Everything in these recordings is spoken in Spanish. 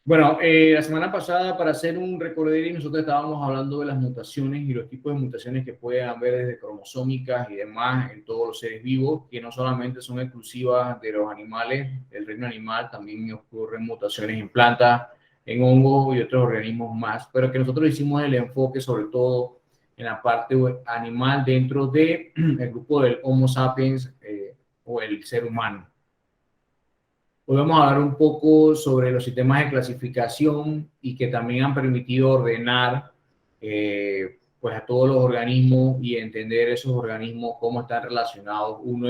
Bueno, la semana pasada, para hacer un recorderis, nosotros estábamos hablando de las mutaciones y los tipos de mutaciones que pueden haber desde cromosómicas y demás en todos los seres vivos, que no solamente son exclusivas de los animales, del reino animal, también ocurren mutaciones en plantas, en hongos y otros organismos más, pero que nosotros hicimos el enfoque sobre todo en la parte animal dentro del grupo del Homo sapiens o el ser humano. Hoy vamos a hablar un poco sobre los sistemas de clasificación y que también han permitido ordenar pues a todos los organismos y entender esos organismos, cómo están relacionados uno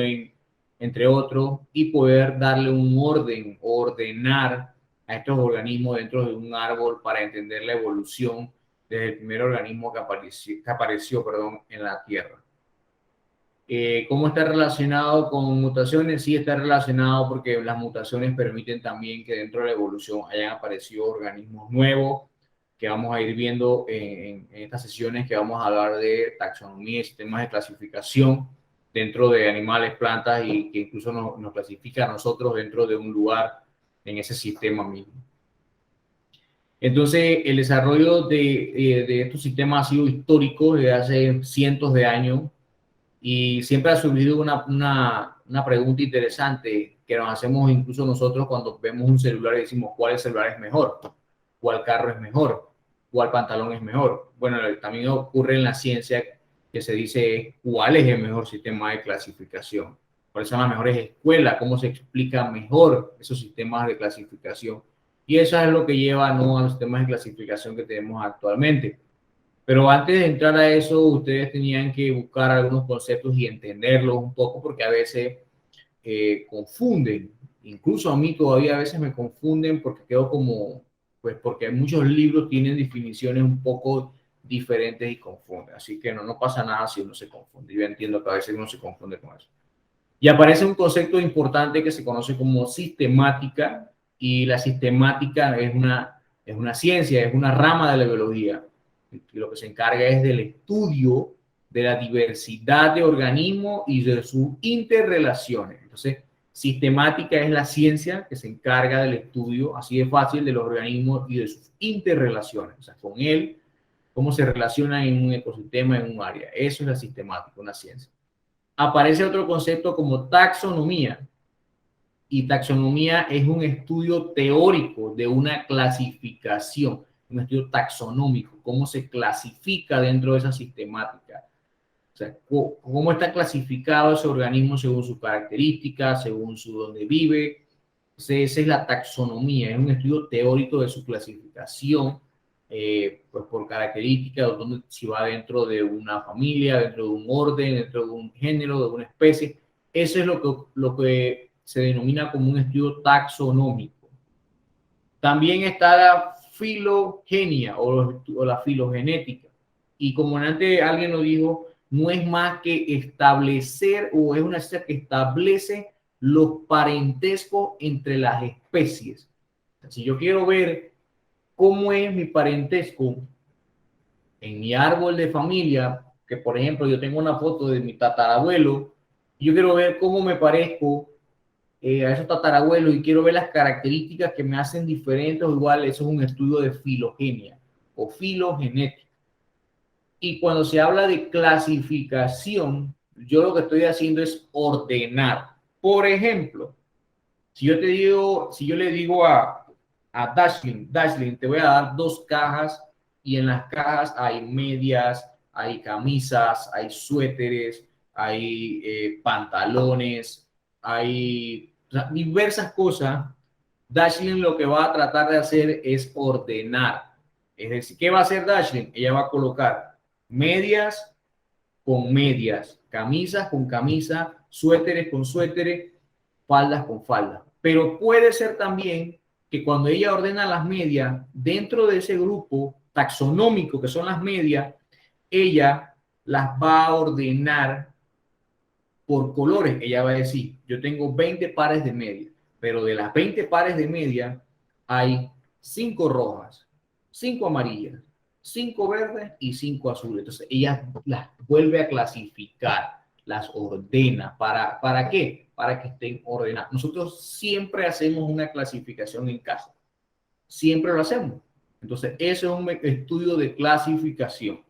entre otros y poder darle un orden, ordenar a estos organismos dentro de un árbol para entender la evolución desde el primer organismo que apareció en la Tierra. ¿Cómo está relacionado con mutaciones? Sí está relacionado porque las mutaciones permiten también que dentro de la evolución hayan aparecido organismos nuevos que vamos a ir viendo en estas sesiones que vamos a hablar de taxonomía y sistemas de clasificación dentro de animales, plantas y que incluso nos clasifica a nosotros dentro de un lugar en ese sistema mismo. Entonces, el desarrollo de estos sistemas ha sido histórico desde hace cientos de años. Y siempre ha surgido una pregunta interesante que nos hacemos incluso nosotros cuando vemos un celular y decimos cuál celular es mejor, cuál carro es mejor, cuál pantalón es mejor. Bueno, también ocurre en la ciencia que se dice cuál es el mejor sistema de clasificación, cuáles son las mejores escuelas, cómo se explica mejor esos sistemas de clasificación. Y eso es lo que lleva, ¿no?, a los sistemas de clasificación que tenemos actualmente. Pero antes de entrar a eso, ustedes tenían que buscar algunos conceptos y entenderlos un poco, porque a veces confunden. Incluso a mí todavía a veces me confunden porque quedo como, pues porque muchos libros tienen definiciones un poco diferentes y confunden. Así que no pasa nada si uno se confunde. Yo entiendo que a veces uno se confunde con eso. Y aparece un concepto importante que se conoce como sistemática, y la sistemática es una ciencia, es una rama de la biología y lo que se encarga es del estudio de la diversidad de organismos y de sus interrelaciones. Entonces, sistemática es la ciencia que se encarga del estudio, así de fácil, de los organismos y de sus interrelaciones. O sea, con él, cómo se relacionan en un ecosistema, en un área. Eso es la sistemática, una ciencia. Aparece otro concepto como taxonomía. Y taxonomía es un estudio teórico de una clasificación, un estudio taxonómico, cómo se clasifica dentro de esa sistemática. O sea, cómo está clasificado ese organismo según sus características, según su dónde vive. Entonces, esa es la taxonomía, es un estudio teórico de su clasificación, pues por características, donde si va dentro de una familia, dentro de un orden, dentro de un género, de una especie. Eso es lo que se denomina como un estudio taxonómico. También está la filogenia o la filogenética. Y como antes alguien lo dijo, no es más que establecer, o es una ciencia que establece los parentescos entre las especies. Si yo quiero ver cómo es mi parentesco en mi árbol de familia, que por ejemplo yo tengo una foto de mi tatarabuelo, y yo quiero ver cómo me parezco a esos tatarabuelos y quiero ver las características que me hacen diferentes o igual, eso es un estudio de filogenia o filogenética. Y cuando se habla de clasificación, yo lo que estoy haciendo es ordenar. Por ejemplo, si yo le digo a Dashlin, te voy a dar 2 cajas y en las cajas hay medias, hay camisas, hay suéteres, hay pantalones, hay, o sea, diversas cosas. Dashlin lo que va a tratar de hacer es ordenar. Es decir, ¿qué va a hacer Dashlin? Ella va a colocar medias con medias, camisas con camisa, suéteres con suéteres, faldas con faldas. Pero puede ser también que cuando ella ordena las medias, dentro de ese grupo taxonómico que son las medias, ella las va a ordenar por colores. Ella va a decir, yo tengo 20 pares de medias, pero de las 20 pares de medias hay 5 rojas, 5 amarillas, 5 verdes y 5 azules. Entonces ella las vuelve a clasificar, las ordena. ¿Para qué? Para que estén ordenadas. Nosotros siempre hacemos una clasificación en casa. siempre lo hacemos. Entonces, eso es un estudio de clasificación.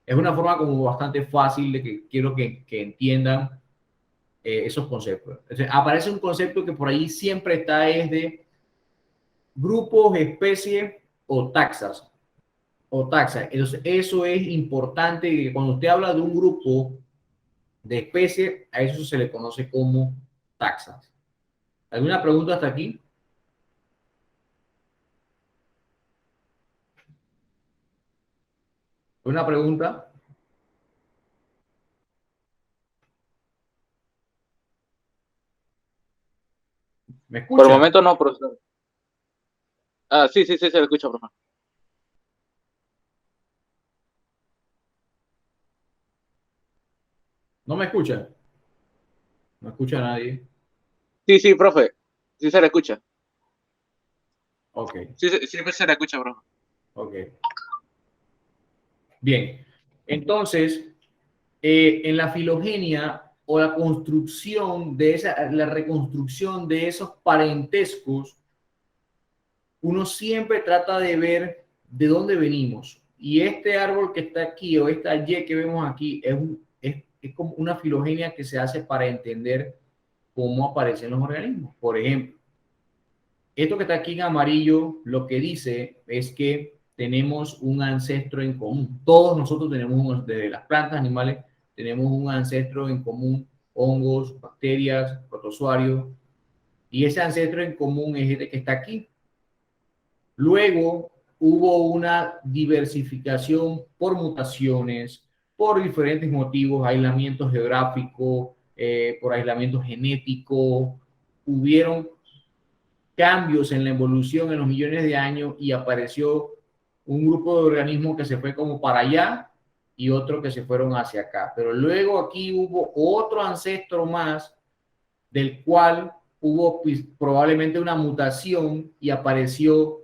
Es una forma como bastante fácil de que quiero que entiendan esos conceptos. Entonces, aparece un concepto que por ahí siempre está, es de grupos, especies o taxas. Entonces, eso es importante, que cuando usted habla de un grupo de especies, a eso se le conoce como taxas. ¿Alguna pregunta hasta aquí? ¿Una pregunta? ¿Me Por el escucha? momento no, profesor. Ah, sí, sí, sí, se le escucha, profesor. ¿No me escucha? No escucha a nadie. Sí, sí, profe. Sí se le escucha. Ok, Sí, siempre se le escucha, profe. ok. Bien. Entonces, en la filogenia o la construcción de la reconstrucción de esos parentescos, uno siempre trata de ver de dónde venimos. Y este árbol que está aquí o esta Y que vemos aquí es como una filogenia que se hace para entender cómo aparecen los organismos. Por ejemplo, esto que está aquí en amarillo, lo que dice es que tenemos un ancestro en común. Todos nosotros tenemos, desde las plantas, animales, tenemos un ancestro en común, hongos, bacterias, protozoarios, y ese ancestro en común es este que está aquí. Luego hubo una diversificación por mutaciones, por diferentes motivos, aislamiento geográfico, por aislamiento genético. Hubieron cambios en la evolución en los millones de años y apareció un grupo de organismos que se fue como para allá y otro que se fueron hacia acá. Pero luego aquí hubo otro ancestro más del cual hubo pues, probablemente una mutación y apareció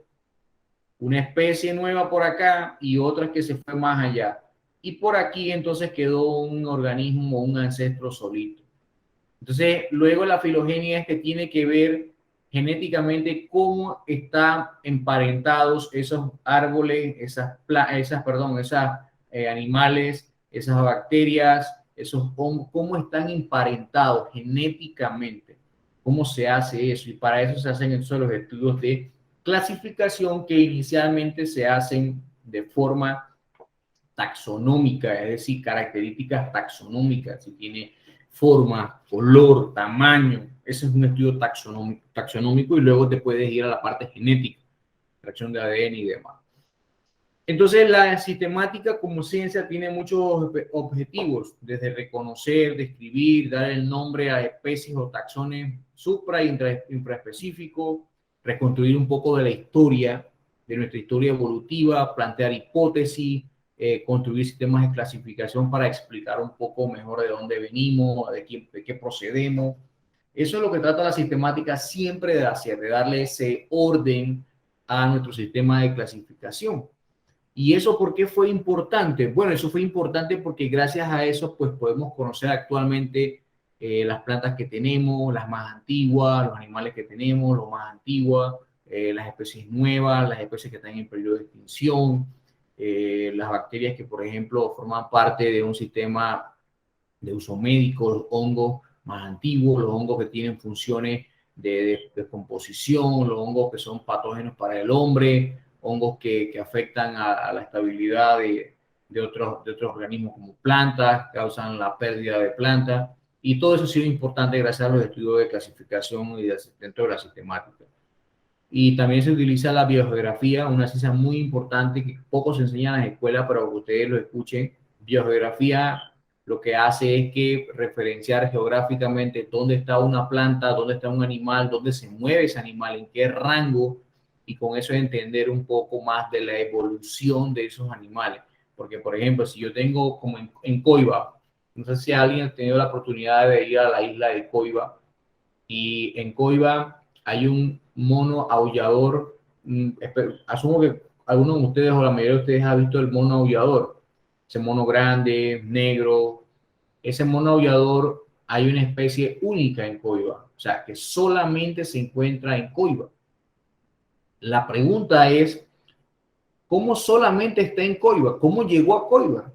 una especie nueva por acá y otra que se fue más allá. Y por aquí entonces quedó un organismo, un ancestro solito. Entonces, luego la filogenia es que tiene que ver genéticamente cómo están emparentados esos árboles, esas animales, esas bacterias, esos hongos, cómo están emparentados genéticamente, cómo se hace eso. Y para eso se hacen esos los estudios de clasificación que inicialmente se hacen de forma taxonómica, es decir, características taxonómicas, si tiene forma, color, tamaño. Ese es un estudio taxonómico y luego te puedes ir a la parte genética, extracción de ADN y demás. Entonces, la sistemática como ciencia tiene muchos objetivos, desde reconocer, describir, dar el nombre a especies o taxones supra y infraespecíficos, reconstruir un poco de la historia, de nuestra historia evolutiva, plantear hipótesis, construir sistemas de clasificación para explicar un poco mejor de dónde venimos, de qué procedemos. Eso es lo que trata la sistemática siempre de hacer, de darle ese orden a nuestro sistema de clasificación. ¿Y eso por qué fue importante? Bueno, eso fue importante porque gracias a eso pues podemos conocer actualmente las plantas que tenemos, las más antiguas, los animales que tenemos, los más antiguas, las especies nuevas, las especies que están en periodo de extinción, las bacterias que por ejemplo forman parte de un sistema de uso médico, los hongos más antiguos, los hongos que tienen funciones de descomposición, los hongos que son patógenos para el hombre, hongos que afectan a la estabilidad de otros organismos como plantas, causan la pérdida de plantas, y todo eso ha sido importante gracias a los estudios de clasificación y dentro de la sistemática. Y también se utiliza la biogeografía, una ciencia muy importante que poco se enseña en las escuelas, pero que ustedes lo escuchen. Biogeografía lo que hace es que referenciar geográficamente dónde está una planta, dónde está un animal, dónde se mueve ese animal, en qué rango, y con eso entender un poco más de la evolución de esos animales. Porque, por ejemplo, si yo tengo como en Coiba, no sé si alguien ha tenido la oportunidad de ir a la isla de Coiba, y en Coiba hay un mono aullador. Asumo que algunos de ustedes o la mayoría de ustedes ha visto el mono aullador, ese mono grande, negro. Ese mono aullador hay una especie única en Coiba, o sea, que solamente se encuentra en Coiba. La pregunta es, ¿cómo solamente está en Coiba? ¿Cómo llegó a Coiba?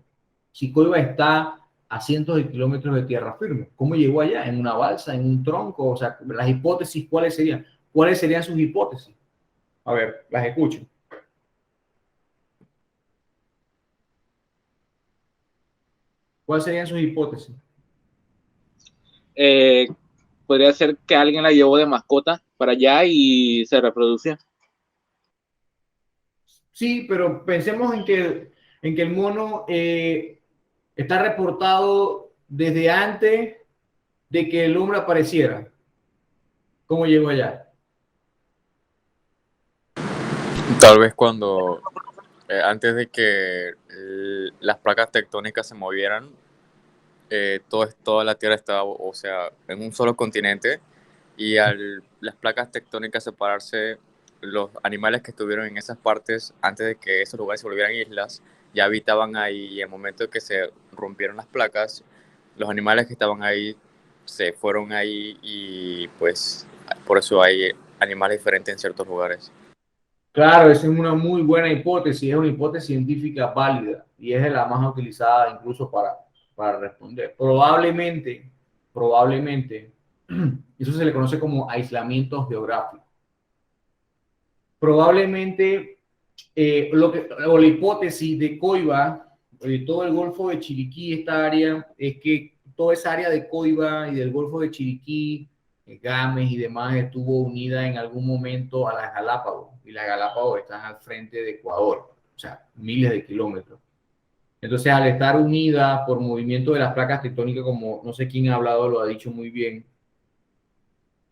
Si Coiba está a cientos de kilómetros de tierra firme, ¿cómo llegó allá? ¿En una balsa, en un tronco? O sea, las hipótesis, ¿cuáles serían? ¿Cuáles serían sus hipótesis? A ver, las escucho. ¿Cuáles serían sus hipótesis? Eh, Podría ser que alguien la llevó de mascota para allá y se reproducía. Sí, pero pensemos en que el mono está reportado desde antes de que el hombre apareciera. ¿Cómo llegó allá? Tal vez cuando, antes de que las placas tectónicas se movieran, toda la Tierra estaba, o sea, en un solo continente, y al las placas tectónicas separarse, los animales que estuvieron en esas partes, antes de que esos lugares se volvieran islas, ya habitaban ahí, y al momento de que se rompieron las placas, los animales que estaban ahí se fueron ahí, y pues por eso hay animales diferentes en ciertos lugares. Claro, esa es una muy buena hipótesis, es una hipótesis científica válida y es de la más utilizada incluso para responder. Probablemente, eso se le conoce como aislamiento geográfico. Probablemente o la hipótesis de Coiba, de todo el Golfo de Chiriquí, esta área, es que toda esa área de Coiba y del Golfo de Chiriquí, Games y demás, estuvo unida en algún momento a las Galápagos, y las Galápagos están al frente de Ecuador, o sea, miles de kilómetros. Entonces, al estar unida por movimiento de las placas tectónicas, como no sé quién ha hablado, lo ha dicho muy bien,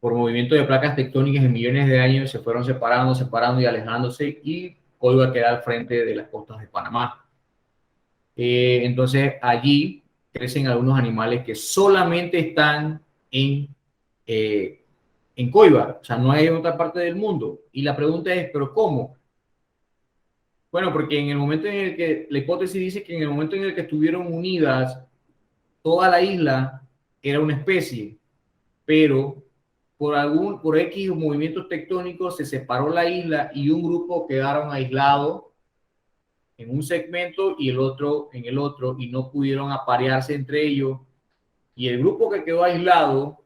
por movimiento de placas tectónicas en millones de años se fueron separando y alejándose y hoy va a quedar al frente de las costas de Panamá. Entonces allí crecen algunos animales que solamente están eh, en Coiba, o sea, no hay en otra parte del mundo. Y la pregunta es, ¿pero cómo? Bueno, porque en el momento en el que, la hipótesis dice que en el momento en el que estuvieron unidas, toda la isla era una especie, pero por X movimientos tectónicos se separó la isla y un grupo quedaron aislados en un segmento y el otro en el otro y no pudieron aparearse entre ellos. Y el grupo que quedó aislado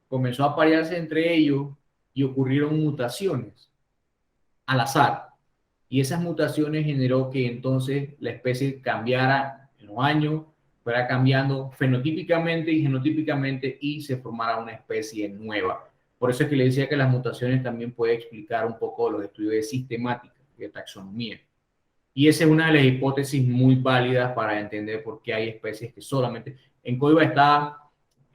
comenzó a aparearse entre ellos y ocurrieron mutaciones al azar. Y esas mutaciones generó que entonces la especie cambiara en los años, fuera cambiando fenotípicamente y genotípicamente y se formara una especie nueva. Por eso es que le decía que las mutaciones también pueden explicar un poco los estudios de sistemática, de taxonomía. Y esa es una de las hipótesis muy válidas para entender por qué hay especies que solamente... En Coiba está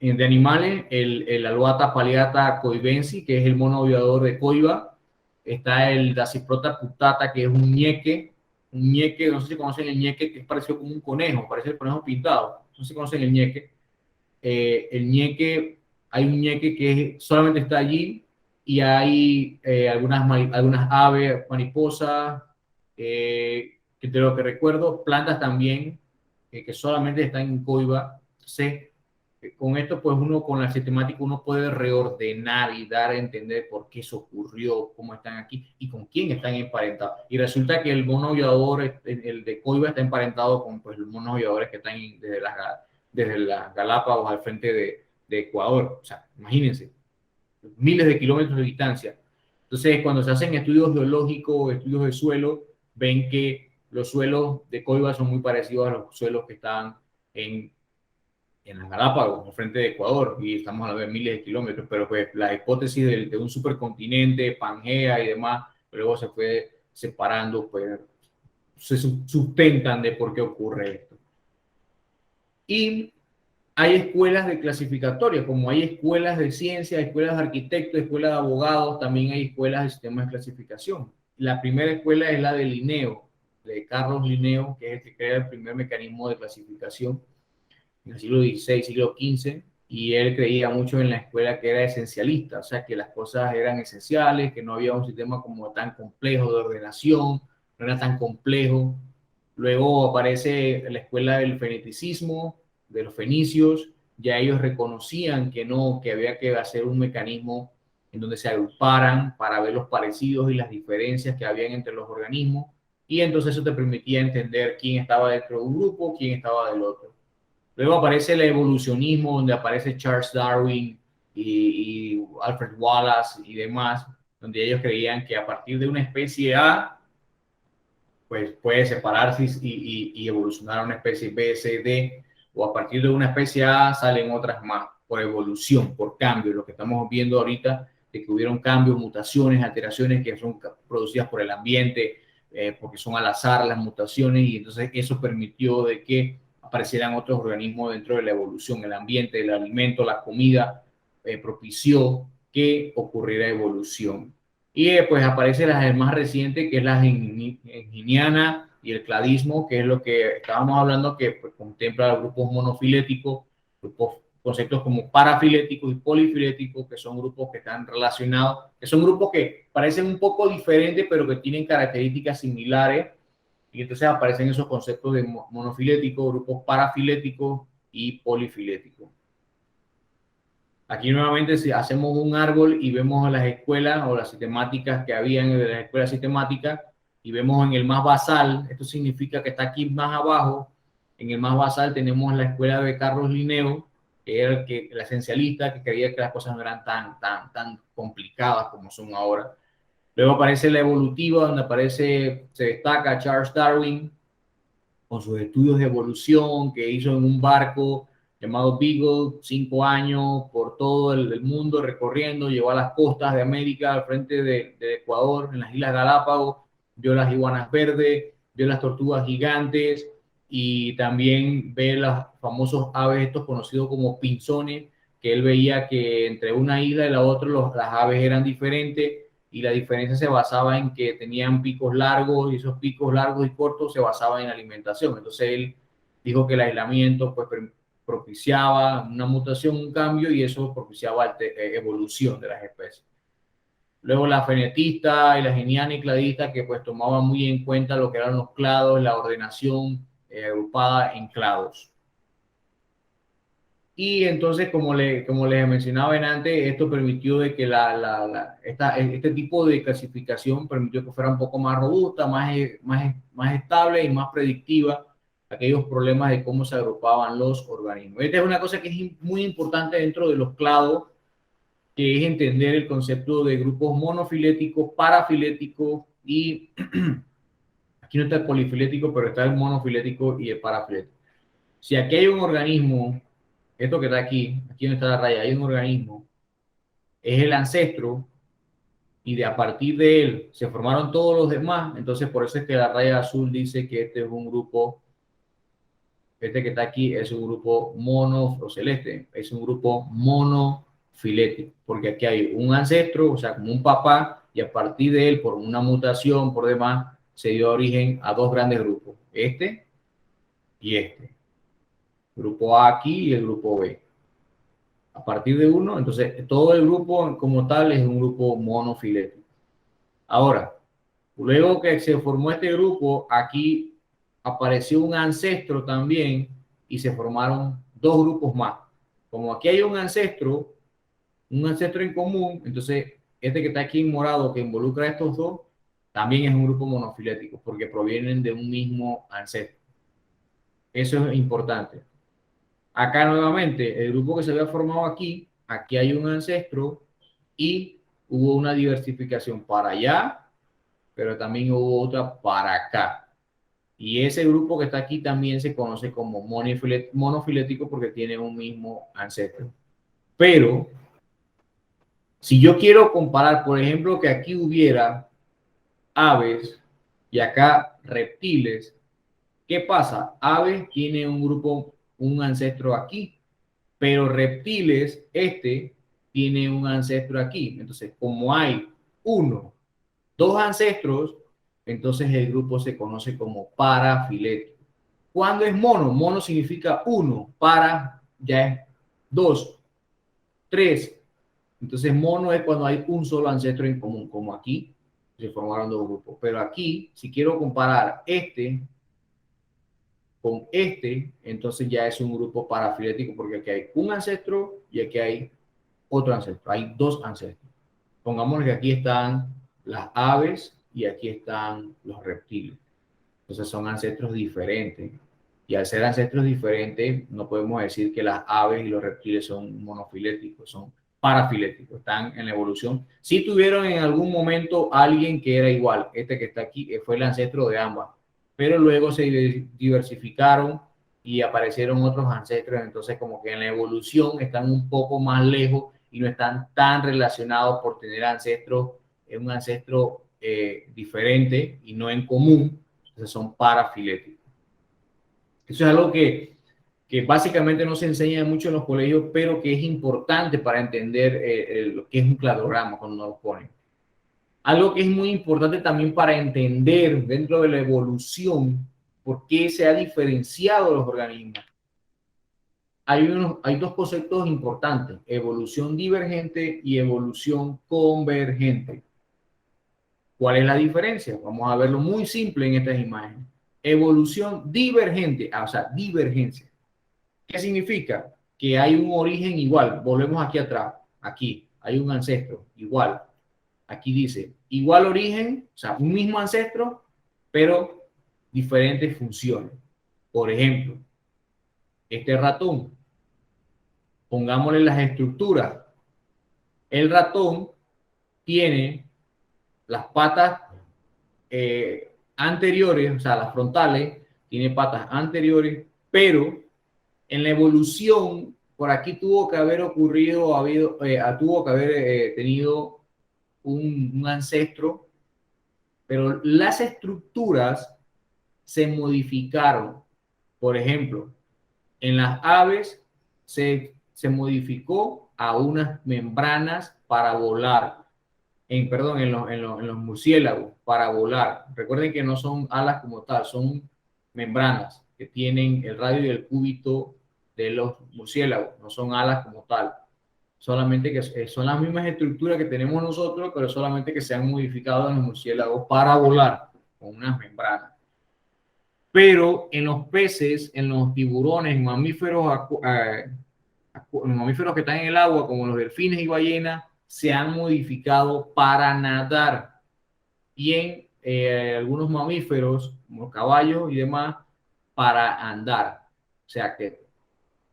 de animales el Alouatta palliata coibensis, que es el mono aviador de Coiba. Está el Dasyprota putata, que es un ñeque, no sé si conocen el ñeque, que es parecido como un conejo, parece el conejo pintado. No sé si conocen el ñeque. El ñeque, hay un ñeque que solamente está allí y hay algunas aves, mariposas, que de lo que recuerdo, plantas también, que solamente están en Coiba. Entonces, con esto, pues uno, con la sistemática, uno puede reordenar y dar a entender por qué eso ocurrió, cómo están aquí y con quién están emparentados. Y resulta que el mono aullador, el de Coiba, está emparentado con pues, los monos aulladores que están desde las Galápagos al frente de Ecuador. O sea, imagínense, miles de kilómetros de distancia. Entonces, cuando se hacen estudios geológicos, estudios de suelo, ven que los suelos de Coiba son muy parecidos a los suelos que están en las Galápagos, al frente de Ecuador, y estamos hablando de miles de kilómetros, pero pues la hipótesis de un supercontinente, Pangea y demás, luego se fue separando, pues se sustentan de por qué ocurre esto. Y hay escuelas de clasificatoria, como hay escuelas de ciencia, escuelas de arquitectos, escuelas de abogados, también hay escuelas de sistemas de clasificación. La primera escuela es la de Linneo, de Carlos Linneo, que es el que crea el primer mecanismo de clasificación en el siglo XVI, siglo XV, y él creía mucho en la escuela que era esencialista, o sea, que las cosas eran esenciales, que no había un sistema como tan complejo de ordenación, no era tan complejo. Luego aparece la escuela del feneticismo, de los fenicios, ya ellos reconocían que no, que había que hacer un mecanismo en donde se agruparan para ver los parecidos y las diferencias que habían entre los organismos, y entonces eso te permitía entender quién estaba dentro de un grupo, quién estaba del otro. Luego aparece el evolucionismo, donde aparece Charles Darwin y Alfred Wallace y demás, donde ellos creían que a partir de una especie A, pues puede separarse y evolucionar a una especie B, C, D, o a partir de una especie A salen otras más, por evolución, por cambio, lo que estamos viendo ahorita, de que hubieron cambios, mutaciones, alteraciones que son producidas por el ambiente, porque son al azar las mutaciones, y entonces eso permitió de que aparecieran otros organismos dentro de la evolución. El ambiente, el alimento, la comida, propició que ocurriera evolución. Y pues aparece la más reciente, que es la geniana y el cladismo, que es lo que estábamos hablando, que pues, contempla grupos monofiléticos, grupos, conceptos como parafiléticos y polifiléticos, que son grupos que están relacionados, que son grupos que parecen un poco diferentes, pero que tienen características similares. Y entonces aparecen esos conceptos de monofiléticos, grupos parafiléticos y polifiléticos. Aquí nuevamente si hacemos un árbol y vemos las escuelas o las sistemáticas que habían de las escuelas sistemáticas y vemos en el más basal, esto significa que está aquí más abajo, en el más basal tenemos la escuela de Carlos Linneo, que era el esencialista, que creía que las cosas no eran tan complicadas como son ahora. Luego aparece la evolutiva, donde se destaca Charles Darwin con sus estudios de evolución que hizo en un barco llamado Beagle, 5 años por todo el mundo recorriendo, llegó a las costas de América, al frente de Ecuador, en las Islas Galápagos, vio las iguanas verdes, vio las tortugas gigantes y también ve los famosos aves estos conocidos como pinzones, que él veía que entre una isla y la otra las aves eran diferentes y la diferencia se basaba en que tenían picos largos y esos picos largos y cortos se basaban en la alimentación. Entonces él dijo que el aislamiento pues propiciaba una mutación, un cambio, y eso propiciaba evolución de las especies. Luego la fenetista y la geniana y cladista, que pues tomaban muy en cuenta lo que eran los clados, la ordenación agrupada en clados. Y entonces, como les mencionaba antes, esto permitió de que este tipo de clasificación permitió que fuera un poco más robusta, más estable y más predictiva aquellos problemas de cómo se agrupaban los organismos. Esta es una cosa que es muy importante dentro de los clados, que es entender el concepto de grupos monofiléticos, parafiléticos y aquí no está el polifilético, pero está el monofilético y el parafilético. Si aquí hay un organismo, esto que está aquí donde está la raya, hay un organismo, es el ancestro, y a partir de él se formaron todos los demás, entonces por eso es que la raya azul dice que este es un grupo, este que está aquí es un grupo mono o celeste, es un grupo monofilético, porque aquí hay un ancestro, o sea, como un papá, y a partir de él, por una mutación, por demás, se dio origen a dos grandes grupos, este y este. Grupo A aquí y el grupo B. A partir de uno, entonces todo el grupo como tal es un grupo monofilético. Ahora, luego que se formó este grupo, aquí apareció un ancestro también y se formaron dos grupos más. Como aquí hay un ancestro en común, entonces este que está aquí en morado, que involucra a estos dos, también es un grupo monofilético porque provienen de un mismo ancestro. Eso es importante. Acá nuevamente, el grupo que se había formado aquí hay un ancestro y hubo una diversificación para allá, pero también hubo otra para acá. Y ese grupo que está aquí también se conoce como monofilético porque tiene un mismo ancestro. Pero si yo quiero comparar, por ejemplo, que aquí hubiera aves y acá reptiles, ¿qué pasa? Aves tiene un grupo, un ancestro aquí, pero reptiles, tiene un ancestro aquí. Entonces, como hay dos ancestros, entonces el grupo se conoce como parafilético. ¿Cuándo es mono? Mono significa uno, para ya es dos, tres. Entonces, mono es cuando hay un solo ancestro en común, como aquí se formaron dos grupos. Pero aquí, si quiero comparar con entonces ya es un grupo parafilético porque aquí hay un ancestro y aquí hay otro ancestro. Hay dos ancestros. Pongamos que aquí están las aves y aquí están los reptiles. Entonces son ancestros diferentes. Y al ser ancestros diferentes, no podemos decir que las aves y los reptiles son monofiléticos, son parafiléticos, están en la evolución. Sí tuvieron en algún momento alguien que era igual, este que está aquí, fue el ancestro de ambas, pero luego se diversificaron y aparecieron otros ancestros, entonces como que en la evolución están un poco más lejos y no están tan relacionados por tener ancestros, un ancestro diferente y no en común, entonces son parafiléticos. Eso es algo que básicamente no se enseña mucho en los colegios, pero que es importante para entender lo que es un cladograma cuando nos lo ponen. Algo que es muy importante también para entender dentro de la evolución por qué se ha diferenciado los organismos. Hay dos conceptos importantes, evolución divergente y evolución convergente. ¿Cuál es la diferencia? Vamos a verlo muy simple en estas imágenes. Evolución divergente, o sea, divergencia. ¿Qué significa? Que hay un origen igual. Volvemos aquí atrás. Aquí hay un ancestro igual. Aquí dice igual origen, o sea, un mismo ancestro, pero diferentes funciones. Por ejemplo, este ratón, pongámosle las estructuras. El ratón tiene las patas anteriores, o sea, las frontales, tiene patas anteriores, pero en la evolución, por aquí tuvo que haber ocurrido, tuvo que haber tenido un ancestro, pero las estructuras se modificaron. Por ejemplo, en las aves se modificó a unas membranas para volar. En los murciélagos para volar. Recuerden que no son alas como tal, son membranas que tienen el radio y el cúbito de los murciélagos, no son alas como tal. Solamente que son las mismas estructuras que tenemos nosotros, pero solamente que se han modificado en los murciélagos para volar con unas membranas. Pero en los peces, en los tiburones, en mamíferos que están en el agua, como los delfines y ballenas, se han modificado para nadar. Y en algunos mamíferos, como los caballos y demás, para andar. O sea que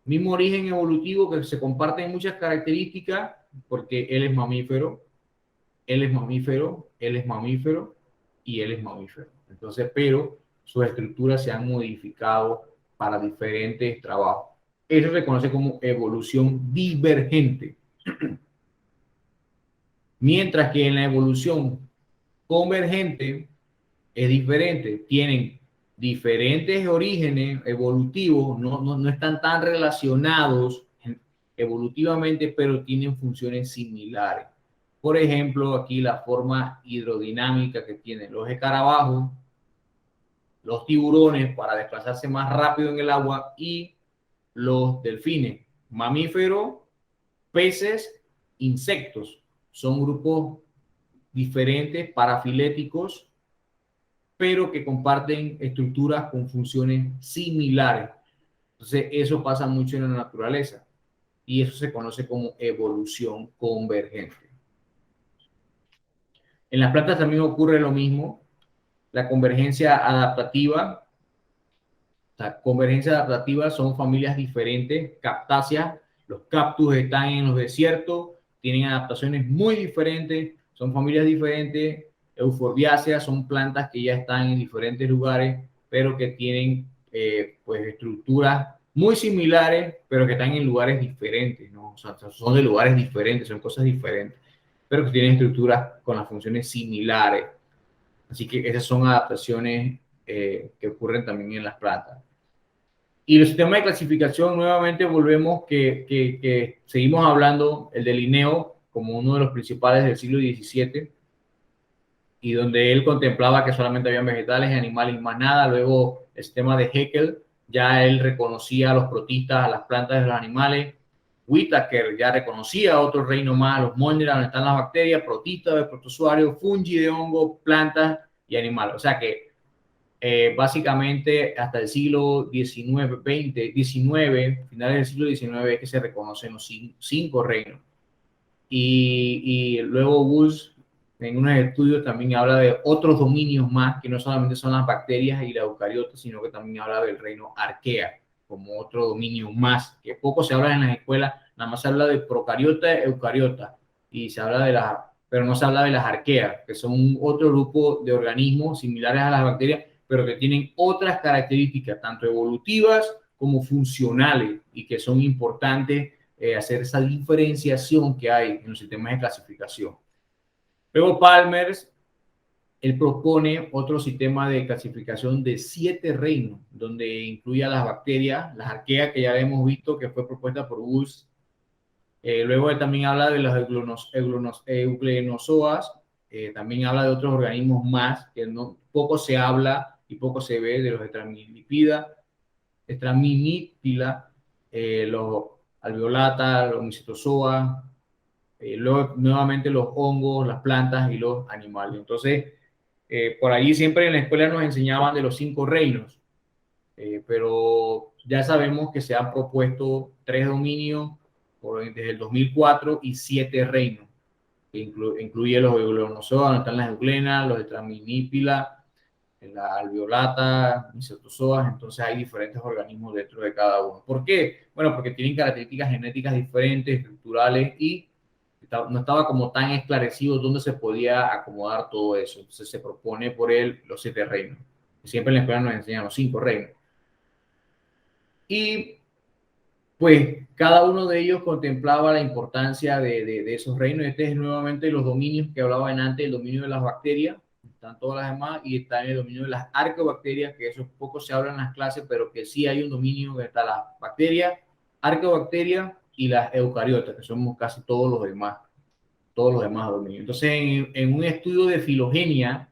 mismo origen evolutivo que se comparten muchas características, porque él es mamífero, él es mamífero, él es mamífero y él es mamífero. Entonces, pero sus estructuras se han modificado para diferentes trabajos. Eso se conoce como evolución divergente. Mientras que en la evolución convergente es diferente. Tienen diferentes orígenes evolutivos, no están tan relacionados evolutivamente, pero tienen funciones similares. Por ejemplo, aquí la forma hidrodinámica que tienen los escarabajos, los tiburones para desplazarse más rápido en el agua y los delfines, mamíferos, peces, insectos. Son grupos diferentes, parafiléticos, pero que comparten estructuras con funciones similares. Entonces, eso pasa mucho en la naturaleza y eso se conoce como evolución convergente. En las plantas también ocurre lo mismo. La convergencia adaptativa. La convergencia adaptativa son familias diferentes, cactáceas. Los cactus están en los desiertos, tienen adaptaciones muy diferentes, son familias diferentes. Euforbiáceas son plantas que ya están en diferentes lugares, pero que tienen pues estructuras muy similares, pero que están en lugares diferentes, ¿no? O sea, son de lugares diferentes, son cosas diferentes, pero que tienen estructuras con las funciones similares. Así que esas son adaptaciones que ocurren también en las plantas. Y el sistema de clasificación, nuevamente volvemos que seguimos hablando, el de Linneo como uno de los principales del siglo XVII, y donde él contemplaba que solamente había vegetales y animales y más nada. Luego el sistema de Haeckel, ya él reconocía a los protistas, a las plantas y a los animales. Whittaker ya reconocía otro reino más, los Monera, donde están las bacterias, protistas, protozoarios, fungi de hongo, plantas y animales. O sea que básicamente hasta el siglo XIX, finales del siglo XIX, es que se reconocen los 5 reinos. y luego Wulff en unos estudios también habla de otros dominios más, que no solamente son las bacterias y la eucariota, sino que también habla del reino arquea, como otro dominio más, que poco se habla en las escuelas, nada más se habla de procariota, eucariota, y se habla de las, pero no se habla de las arqueas, que son otro grupo de organismos similares a las bacterias, pero que tienen otras características, tanto evolutivas como funcionales, y que son importantes hacer esa diferenciación que hay en los sistemas de clasificación. Luego Palmer, él propone otro sistema de clasificación de 7 reinos, donde incluye a las bacterias, las arqueas que ya hemos visto que fue propuesta por Wulff. Luego él también habla de los euglenozoas, también habla de otros organismos más, que no, poco se habla y poco se ve, de los Straminippida, los alveolata, los micetozoa, luego nuevamente los hongos, las plantas y los animales. Entonces, por allí siempre en la escuela nos enseñaban de los 5 reinos, pero ya sabemos que se han propuesto 3 dominios desde el 2004 y 7 reinos, que incluye los euglenozoa, donde están las euglenas, los Straminippida, la alveolata, micetozoas. Entonces hay diferentes organismos dentro de cada uno. ¿Por qué? Bueno, porque tienen características genéticas diferentes, estructurales, y no estaba como tan esclarecido dónde se podía acomodar todo eso. Entonces se propone por él los 7 reinos. Siempre en la escuela nos enseñan los 5 reinos. Y pues cada uno de ellos contemplaba la importancia de esos reinos. Este es nuevamente los dominios que hablaba antes, el dominio de las bacterias, están todas las demás, y está en el dominio de las arqueobacterias, que eso poco se habla en las clases, pero que sí hay un dominio que está las bacterias, arqueobacterias y las eucariotas, que somos casi todos los demás dominios. Entonces, en un estudio de filogenia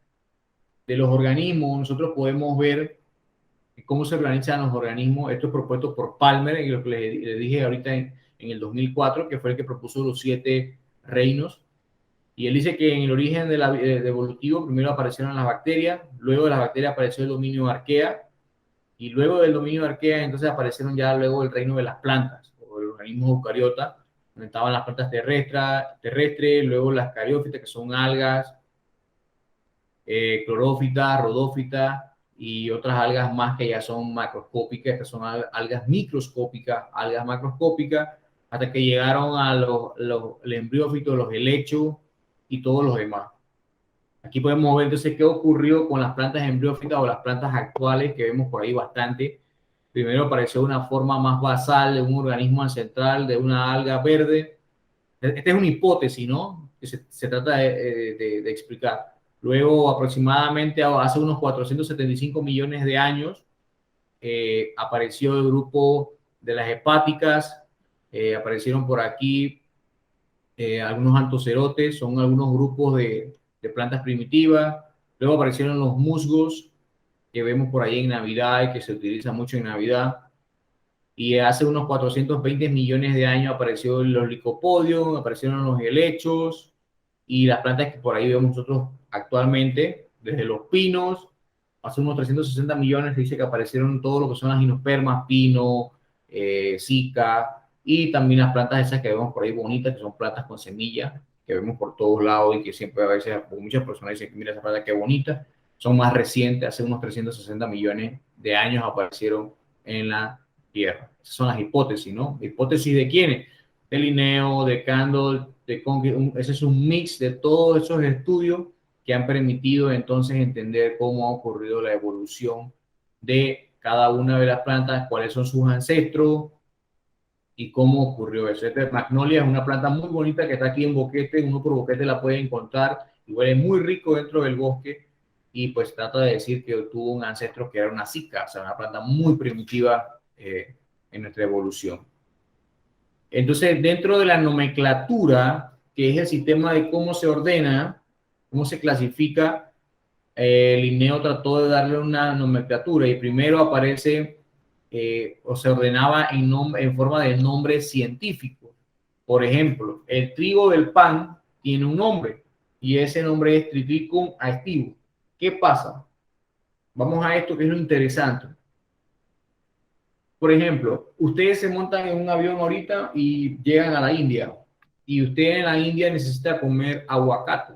de los organismos, nosotros podemos ver cómo se organizan los organismos. Esto es propuesto por Palmer, en lo que le dije ahorita en el 2004, que fue el que propuso los 7 reinos. Y él dice que en el origen de evolutivo primero aparecieron las bacterias, luego de las bacterias apareció el dominio arquea, y luego del dominio arquea entonces aparecieron ya luego el reino de las plantas, o los organismos eucariotas, donde estaban las plantas terrestres, luego las cariófitas, que son algas, clorófitas, rodófitas, y otras algas más que ya son macroscópicas, que son algas microscópicas, algas macroscópicas, hasta que llegaron a los embriófitos, los helechos y todos los demás. Aquí podemos ver entonces qué ocurrió con las plantas embriófitas o las plantas actuales, que vemos por ahí bastante. Primero apareció una forma más basal de un organismo ancestral, de una alga verde. Esta es una hipótesis, ¿no? Que se trata de explicar. Luego, aproximadamente hace unos 475 millones de años, apareció el grupo de las hepáticas, aparecieron por aquí algunos antocerotes, son algunos grupos de plantas primitivas. Luego aparecieron los musgos, que vemos por ahí en Navidad y que se utiliza mucho en Navidad. Y hace unos 420 millones de años apareció los licopodios, aparecieron los helechos y las plantas que por ahí vemos nosotros actualmente, desde los pinos. Hace unos 360 millones se dice que aparecieron todo lo que son las gimnospermas, pino, zika, y también las plantas esas que vemos por ahí bonitas, que son plantas con semillas, que vemos por todos lados y que siempre a veces muchas personas dicen que mira esa planta qué bonita. Son más recientes, hace unos 360 millones de años aparecieron en la Tierra. Esas son las hipótesis, ¿no? ¿Hipótesis de quiénes? De Linneo, de Candle, de Conklin. Ese es un mix de todos esos estudios que han permitido entonces entender cómo ha ocurrido la evolución de cada una de las plantas, cuáles son sus ancestros y cómo ocurrió eso. Magnolia es una planta muy bonita que está aquí en Boquete, uno por Boquete la puede encontrar y huele muy rico dentro del bosque, y pues trata de decir que tuvo un ancestro que era una zika, o sea, una planta muy primitiva en nuestra evolución. Entonces, dentro de la nomenclatura, que es el sistema de cómo se ordena, cómo se clasifica, Linneo trató de darle una nomenclatura, y primero aparece o se ordenaba en forma de nombre científico. Por ejemplo, el trigo del pan tiene un nombre, y ese nombre es Triticum aestivus. ¿Qué pasa? Vamos a esto que es lo interesante. Por ejemplo, ustedes se montan en un avión ahorita y llegan a la India. y usted en la India necesita comer aguacate.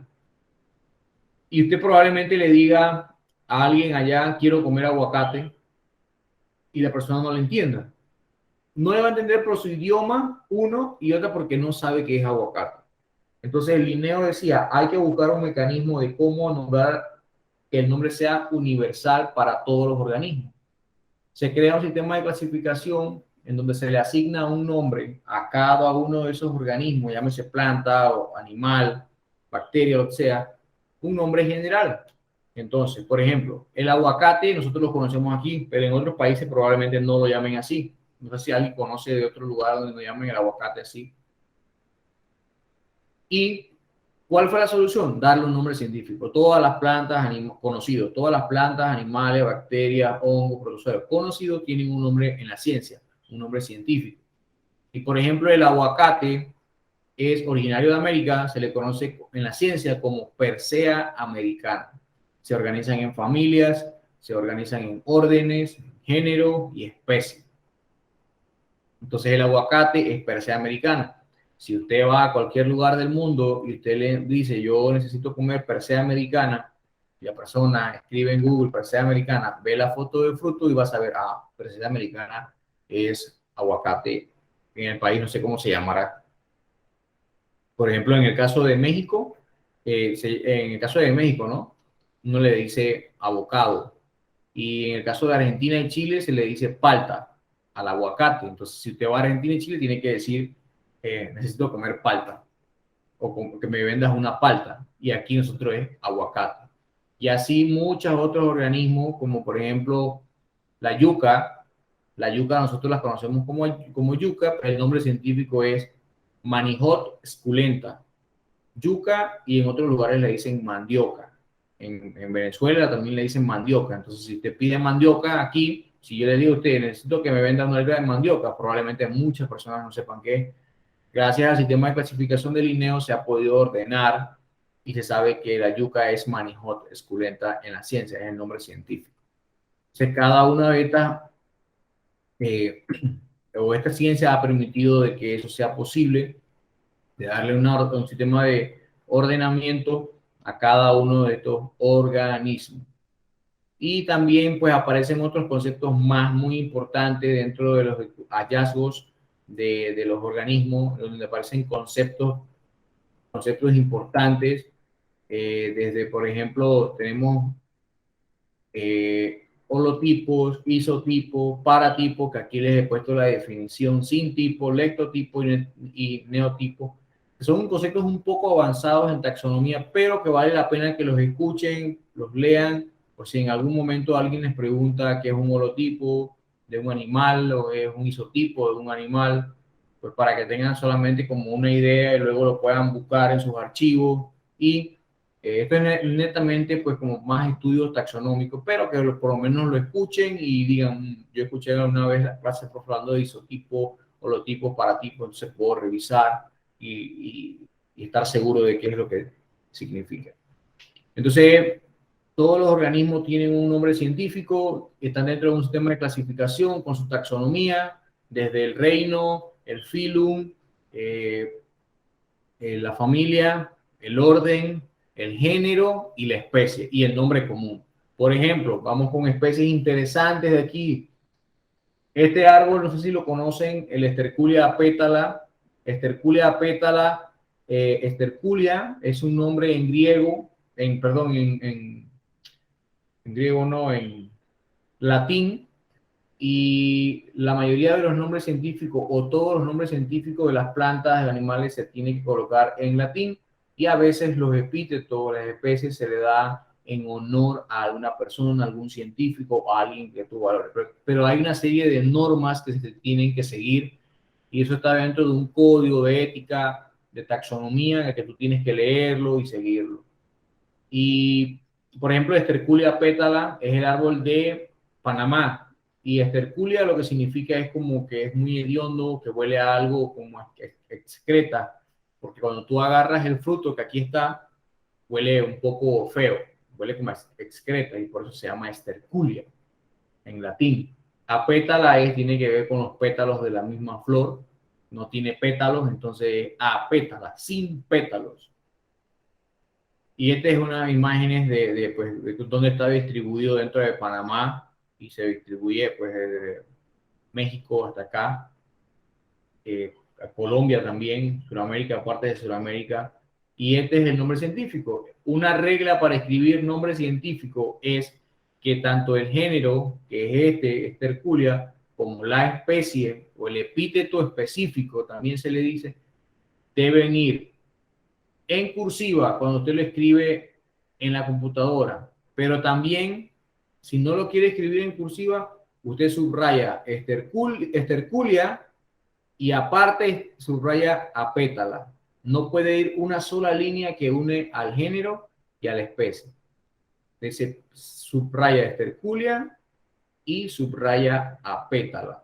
Y usted probablemente le diga a alguien allá, quiero comer aguacate, y la persona no lo entienda. No le va a entender por su idioma, uno, y otra porque no sabe qué es aguacate. Entonces Linneo decía, hay que buscar un mecanismo de cómo nombrar que el nombre sea universal para todos los organismos. Se crea un sistema de clasificación en donde se le asigna un nombre a cada uno de esos organismos, llámese planta o animal, bacteria, o sea, un nombre general. Entonces, por ejemplo, el aguacate nosotros lo conocemos aquí, pero en otros países probablemente no lo llamen así. No sé si alguien conoce de otro lugar donde lo llamen el aguacate así. ¿Y cuál fue la solución? Darle un nombre científico. Todas las plantas conocidos, todas las plantas, animales, bacterias, hongos, protozoarios conocidos tienen un nombre en la ciencia, un nombre científico. Y por ejemplo, el aguacate es originario de América, se le conoce en la ciencia como Persea americana. Se organizan en familias, se organizan en órdenes, género y especie. Entonces el aguacate es Persea americana. Si usted va a cualquier lugar del mundo y usted le dice, yo necesito comer Persea americana, y la persona escribe en Google Persea americana, ve la foto del fruto y va a saber, Persea americana es aguacate. En el país no sé cómo se llamará. Por ejemplo, en el caso de México, ¿no? Uno le dice avocado. Y en el caso de Argentina y Chile se le dice palta al aguacate. Entonces, si usted va a Argentina y Chile, tiene que decir, necesito comer palta, o que me vendas una palta. Y aquí nosotros es aguacate. Y así muchos otros organismos, como por ejemplo la yuca. La yuca nosotros la conocemos como yuca, pero el nombre científico es Manihot esculenta. Yuca, y en otros lugares le dicen mandioca. En Venezuela también le dicen mandioca. Entonces, si te pide mandioca aquí, si yo le digo a usted, necesito que me vendan una libra de mandioca, probablemente muchas personas no sepan qué. Gracias al sistema de clasificación de Linneo se ha podido ordenar y se sabe que la yuca es Manihot esculenta en la ciencia, es el nombre científico. Entonces, cada una de estas, o esta ciencia ha permitido de que eso sea posible, de darle un sistema de ordenamiento a cada uno de estos organismos. Y también pues aparecen otros conceptos más muy importantes dentro de los hallazgos de los organismos, donde aparecen conceptos importantes, desde por ejemplo tenemos holotipos, isotipos, paratipos, que aquí les he puesto la definición, sin tipo, lectotipo y neotipo. Son conceptos un poco avanzados en taxonomía, pero que vale la pena que los escuchen, los lean, o si en algún momento alguien les pregunta qué es un holotipo de un animal o es un isotipo de un animal, pues para que tengan solamente como una idea y luego lo puedan buscar en sus archivos. Y esto es netamente pues como más estudios taxonómicos, pero que por lo menos lo escuchen y digan, yo escuché una vez la clase hablando de isotipo, holotipo, paratipo, entonces puedo revisar y estar seguro de qué es lo que significa. Entonces, todos los organismos tienen un nombre científico, están dentro de un sistema de clasificación con su taxonomía, desde el reino, el filum, la familia, el orden, el género y la especie y el nombre común. Por ejemplo, vamos con especies interesantes de aquí. Este árbol, no sé si lo conocen, el Esterculia pétala. Esterculia es un nombre en griego, en griego no, en latín, y la mayoría de los nombres científicos o todos los nombres científicos de las plantas, de animales, se tienen que colocar en latín, y a veces los epítetos, las especies, se le da en honor a alguna persona, a algún científico o a alguien que tuvo valor. Pero hay una serie de normas que se tienen que seguir, y eso está dentro de un código de ética, de taxonomía, en el que tú tienes que leerlo y seguirlo. Y, por ejemplo, Esterculia pétala es el árbol de Panamá. Y esterculia lo que significa es como que es muy hediondo, que huele a algo como excreta, porque cuando tú agarras el fruto que aquí está, huele un poco feo, huele como excreta, y por eso se llama esterculia en latín. Apétala tiene que ver con los pétalos de la misma flor, no tiene pétalos, entonces apétala, sin pétalos. Y esta es una imágenes de dónde está distribuido dentro de Panamá y se distribuye pues de México hasta acá, a Colombia también, Sudamérica, parte de Sudamérica. Y este es el nombre científico. Una regla para escribir nombre científico es que tanto el género, que es Esterculia, como la especie o el epíteto específico, también se le dice, deben ir en cursiva cuando usted lo escribe en la computadora, pero también, si no lo quiere escribir en cursiva, usted subraya Esterculia y aparte subraya apétala. No puede ir una sola línea que une al género y a la especie. Se subraya Esterculia y subraya apétala.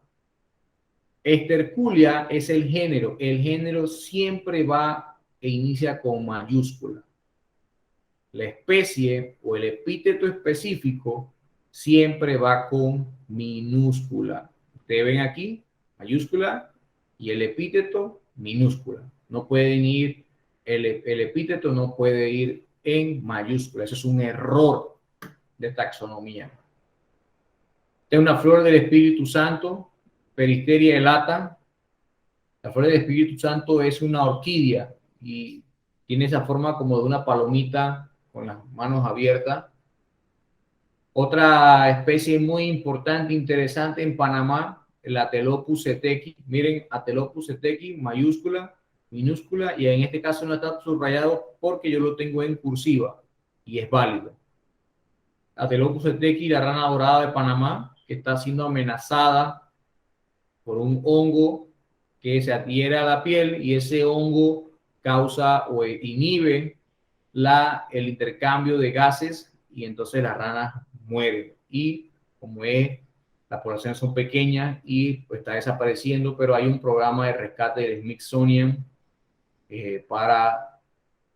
Esterculia es el género. El género siempre va e inicia con mayúscula. La especie o el epíteto específico siempre va con minúscula. Ustedes ven aquí, mayúscula, y el epíteto, minúscula. No pueden ir, el epíteto no puede ir en mayúscula. Eso es un error de taxonomía. Es una flor del Espíritu Santo, Peristeria elata. La flor del Espíritu Santo es una orquídea y tiene esa forma como de una palomita con las manos abiertas. Otra especie muy importante, interesante en Panamá, el Atelopus setequi. Miren, Atelopus setequi, mayúscula, minúscula, y en este caso no está subrayado porque yo lo tengo en cursiva y es válido. Atelopus setequi, la rana dorada de Panamá, que está siendo amenazada por un hongo que se adhiere a la piel y ese hongo causa o inhibe el intercambio de gases y entonces las ranas mueren. Y como es, las poblaciones son pequeñas y pues, está desapareciendo, pero hay un programa de rescate del Smithsonian para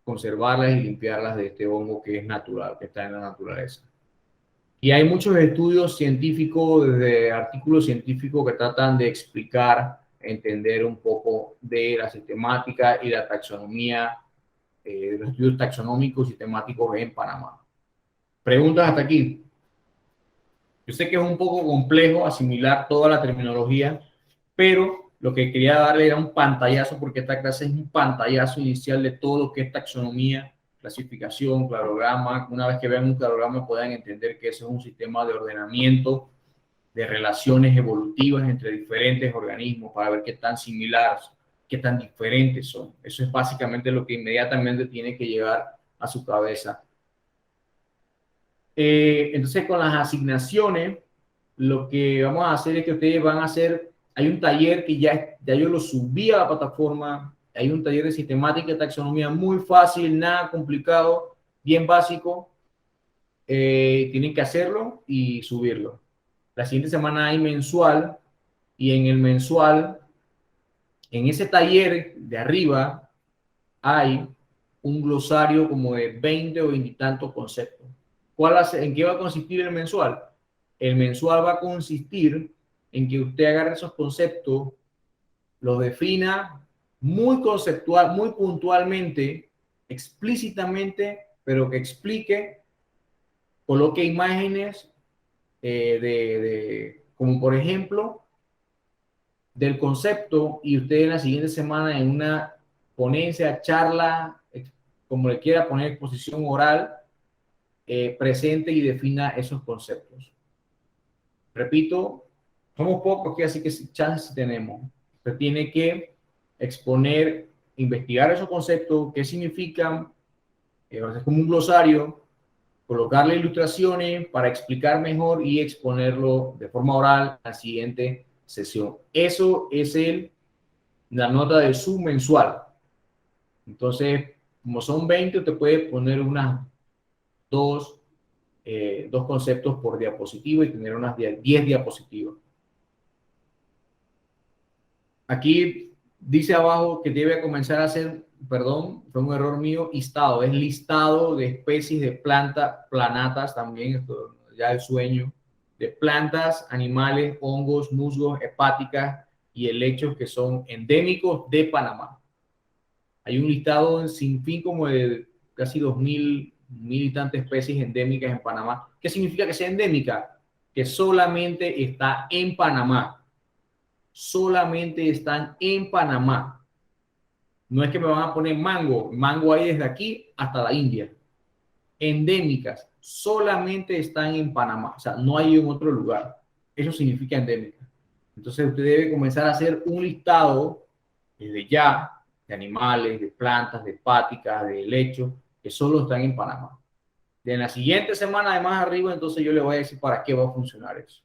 conservarlas y limpiarlas de este hongo que es natural, que está en la naturaleza. Y hay muchos estudios científicos, desde artículos científicos que tratan de explicar, entender un poco de la sistemática y la taxonomía, de los estudios taxonómicos y temáticos en Panamá. ¿Preguntas hasta aquí? Yo sé que es un poco complejo asimilar toda la terminología, pero lo que quería darle era un pantallazo, porque esta clase es un pantallazo inicial de todo lo que es taxonomía, clasificación, cladograma. Una vez que vean un cladograma puedan entender que eso es un sistema de ordenamiento de relaciones evolutivas entre diferentes organismos para ver qué tan similares, qué tan diferentes son. Eso es básicamente lo que inmediatamente tiene que llegar a su cabeza. Entonces, con las asignaciones, lo que vamos a hacer es que ustedes van a hacer, hay un taller que ya yo lo subí a la plataforma, hay un taller de sistemática y taxonomía muy fácil, nada complicado, bien básico. Tienen que hacerlo y subirlo. La siguiente semana hay mensual, y en el mensual, en ese taller de arriba, hay un glosario como de 20 o 20 y tantos conceptos. ¿En qué va a consistir el mensual? El mensual va a consistir en que usted agarre esos conceptos, los defina muy conceptual, muy puntualmente, explícitamente, pero que explique, coloque imágenes como por ejemplo, del concepto, y usted en la siguiente semana en una ponencia, charla, como le quiera poner, exposición oral, presente y defina esos conceptos. Repito, somos pocos aquí, así que chances tenemos. Usted tiene que exponer, investigar esos conceptos, qué significan, es como un glosario, colocarle ilustraciones para explicar mejor y exponerlo de forma oral a la siguiente sesión. Eso es la nota de su mensual. Entonces, como son 20, usted puede poner unas dos conceptos por diapositiva y tener unas 10 diapositivas. Aquí dice abajo que debe comenzar a hacer, perdón, fue un error mío, listado. Es listado de especies de plantas, planatas también, esto ya el sueño, de plantas, animales, hongos, musgos, hepáticas y helechos que son endémicos de Panamá. Hay un listado sin fin como de casi 2.000 y tantas especies endémicas en Panamá. ¿Qué significa que sea endémica? Que solamente está en Panamá. Solamente están en Panamá. No es que me van a poner mango. Mango hay desde aquí hasta la India. Endémicas. Solamente están en Panamá. O sea, no hay en otro lugar. Eso significa endémica. Entonces usted debe comenzar a hacer un listado desde ya de animales, de plantas, de hepáticas, de helechos, que solo están en Panamá. De la siguiente semana de más arriba, entonces yo le voy a decir para qué va a funcionar eso.